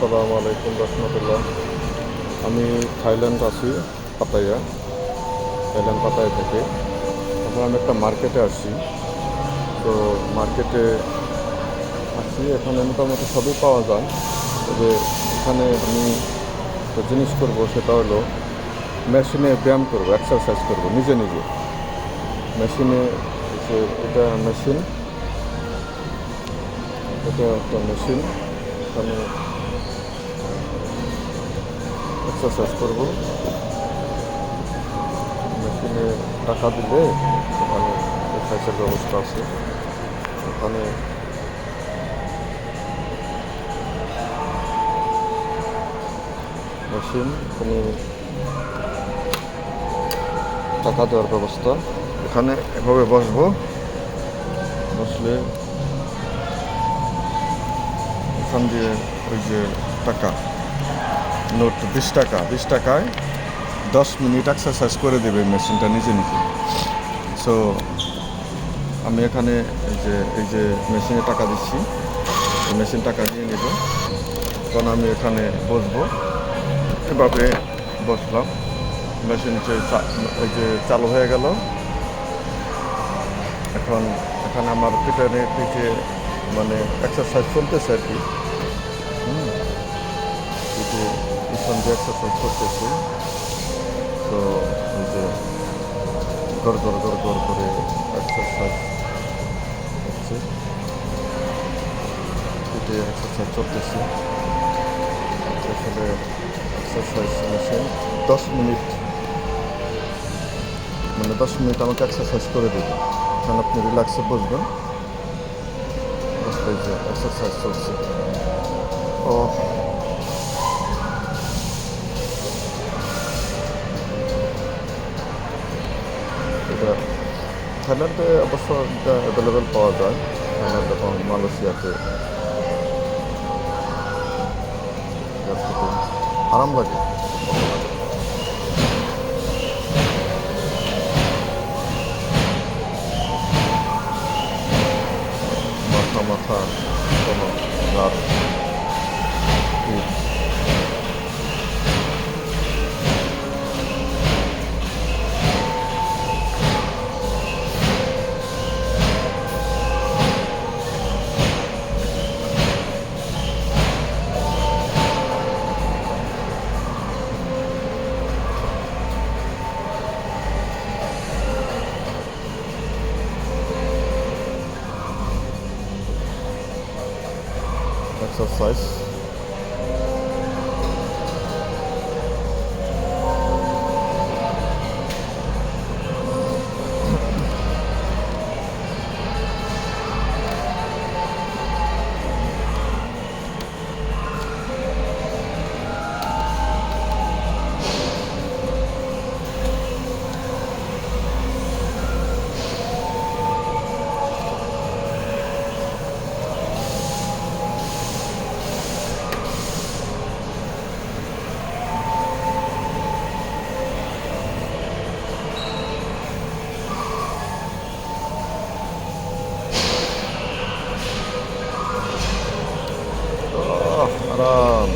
আসসালামু আলাইকুম রহমতুল্লাহ। আমি থাইল্যান্ড আছি, পাতায়া। থাইল্যান্ড পাতায়া থেকে এখন আমি একটা মার্কেটে আসছি। তো মার্কেটে আসছি, এখানে মোটামুটি সবই পাওয়া যায়। তবে এখানে আমি একটা জিনিস করব, সেটা হলো মেশিনে ব্যায়াম করব, এক্সারসাইজ করব নিজে নিজে মেশিনে। যে এটা মেশিন, এটা একটা মেশিন। এখানে এক্সারসাইজ করব মেশিনে। টাকা দিলে ওখানে এক্সারসাইজের ব্যবস্থা আছে। ওখানে মেশিন, এখানে টাকা দেওয়ার ব্যবস্থা। এখানে এভাবে বসবো, বসলে এখান দিয়ে ওই যে টাকা নোট 20 টাকা, 20 টাকায় 10 মিনিট এক্সারসাইজ করে দেবে মেশিনটা নিজে নিজে। সো আমি এখানে এই যে মেশিনে টাকা দিচ্ছি, মেশিন টাকা নিয়ে নেব। তখন আমি এখানে বসবো, এভাবে বসলাম। মেশিন এই যে চালু হয়ে গেল। এখন এখানে আমার পিছনে পিঠে মানে এক্সারসাইজ চলতেছে আর কি। পিঠে পিছন দিয়ে এক্সারসাইজ করতেছি। তো এই যে গড় গড় গড় গড় করে এক্সারসাইজ হচ্ছে, পিঠে এক্সারসাইজ চলতেছে। আসলে এক্সারসাইজ মেশিন 10 মিনিট, মানে 10 মিনিট আমাকে এক্সারসাইজ করে দেবে। কারণ আপনি রিল্যাক্সে বসবেন, বসলে যে এক্সারসাইজ চলছে। ও এটা থাইল্যান্ডে অবশ্য এটা অ্যাভেলেবেল পাওয়া যায়। থাইল্যান্ড এবং মালয়েশিয়াতে আরাম লাগে। মাথা মাথা কোনো রাত পিঠ। এক্সারসাইজ আরাম।